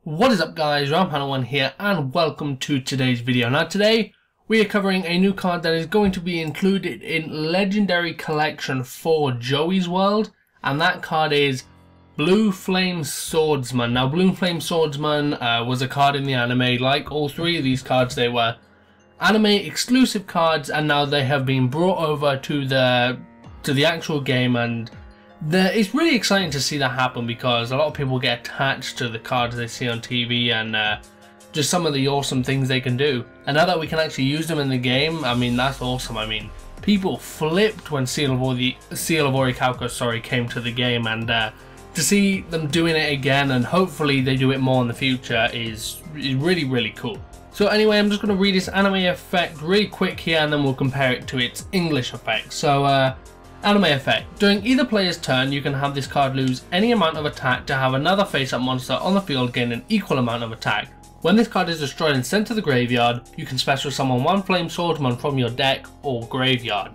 What is up guys, Roundpanel1 here and welcome to today's video. Now today we are covering a new card that is going to be included in Legendary Collection for Joey's World, and that card is Blue Flame Swordsman. Now Blue Flame Swordsman was a card in the anime. Like all three of these cards, they were anime exclusive cards, and now they have been brought over to the actual game, and it's really exciting to see that happen because a lot of people get attached to the cards they see on TV and just some of the awesome things they can do. And now that we can actually use them in the game, I mean, that's awesome. I mean, people flipped when Seal of Orichalcos came to the game, and to see them doing it again, and hopefully they do it more in the future, is really cool. So anyway, I'm just going to read this anime effect really quick here, and then we'll compare it to its English effect. So anime effect. During either player's turn, you can have this card lose any amount of attack to have another face-up monster on the field gain an equal amount of attack. When this card is destroyed and sent to the graveyard, you can special summon one Flame Swordsman from your deck or graveyard.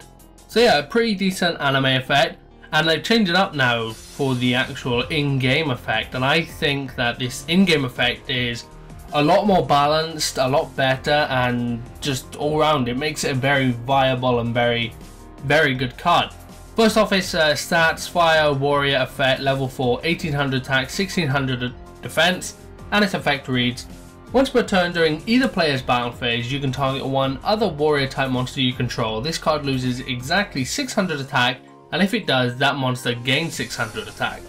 So yeah, a pretty decent anime effect, and they've changed it up now for the actual in-game effect, and I think that this in-game effect is a lot more balanced, a lot better, and just all round it makes it a very viable and very good card. First off, its stats: Fire Warrior effect, level 4, 1800 attack, 1600 defense, and its effect reads: once per turn during either player's battle phase, you can target one other warrior type monster you control. This card loses exactly 600 attack, and if it does, that monster gains 600 attack.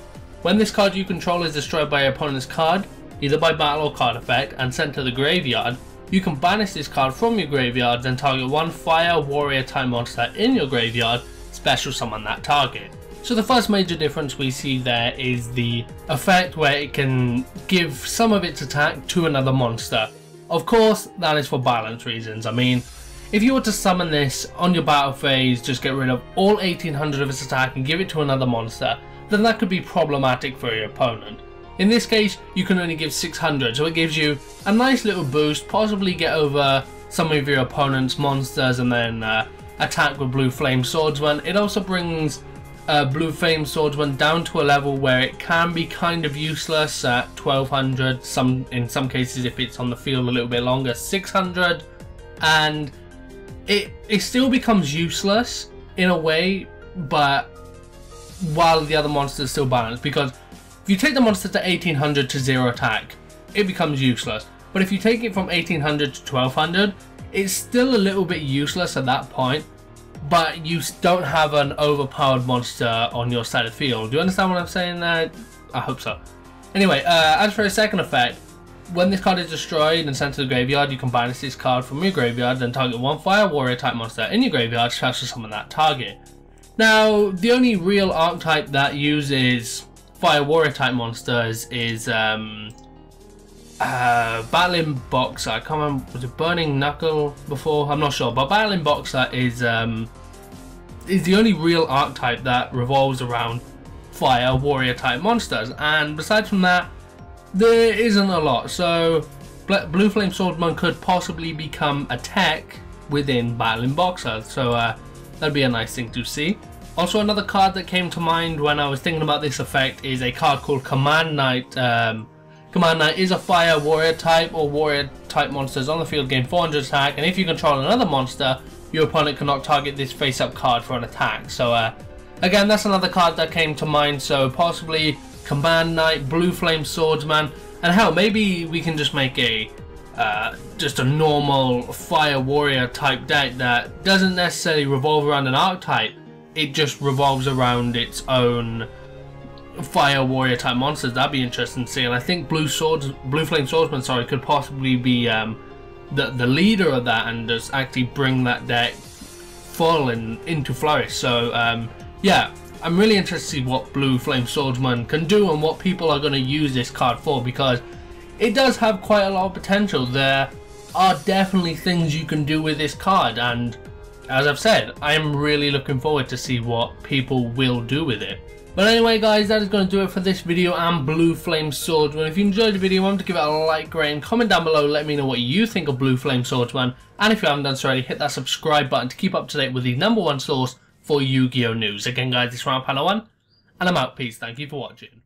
When this card you control is destroyed by your opponent's card, either by battle or card effect, and sent to the graveyard, you can banish this card from your graveyard, then target one Fire Warrior type monster in your graveyard, special summon that target. So the first major difference we see there is the effect where it can give some of its attack to another monster. Of course, that is for balance reasons. I mean, if you were to summon this on your battle phase, just get rid of all 1800 of its attack and give it to another monster, then that could be problematic for your opponent. In this case, you can only give 600, so it gives you a nice little boost, possibly get over some of your opponent's monsters and then attack with Blue Flame Swordsman. It also brings Blue Flame Swordsman down to a level where it can be kind of useless at 1200, in some cases if it's on the field a little bit longer, 600, and it still becomes useless in a way, but while the other monsters still balanced, because if you take the monster to 1800 to 0 attack, it becomes useless, but if you take it from 1800 to 1200, it's still a little bit useless at that point, but you don't have an overpowered monster on your side of the field. Do you understand what I'm saying there? I hope so. Anyway, as for a second effect, when this card is destroyed and sent to the graveyard, you can banish this card from your graveyard, then target one Fire Warrior type monster in your graveyard, special summon that target. Now, the only real archetype that uses Fire Warrior type monsters is Battling Boxer. I can't remember, was it Burning Knuckle before? I'm not sure, but Battling Boxer is the only real archetype that revolves around Fire Warrior type monsters, and besides from that, there isn't a lot. So Blue Flame Swordsman could possibly become a tech within Battling Boxer, so that'd be a nice thing to see. Also, another card that came to mind when I was thinking about this effect is a card called Command Knight. Command Knight is a Fire Warrior type or Warrior type monsters on the field gain 400 attack, and if you control another monster, your opponent cannot target this face-up card for an attack. So again, that's another card that came to mind, so possibly Command Knight, Blue Flame Swordsman, and hell, maybe we can just make a just a normal Fire Warrior type deck that doesn't necessarily revolve around an archetype, it just revolves around its own Fire Warrior type monsters. That'd be interesting to see, and I think Blue Flame Swordsman, could possibly be the leader of that and just actually bring that deck full and into flourish. So yeah, I'm really interested to see what Blue Flame Swordsman can do and what people are going to use this card for, because it does have quite a lot of potential. There are definitely things you can do with this card, and as I've said, I'm really looking forward to see what people will do with it. But anyway guys, that is going to do it for this video and Blue Flame Swordsman. If you enjoyed the video, remember to give it a like, rate and comment down below. Let me know what you think of Blue Flame Swordsman. And if you haven't done so already, hit that subscribe button to keep up to date with the #1 source for Yu-Gi-Oh! News. Again guys, this is Roundpanel1, and I'm out. Peace. Thank you for watching.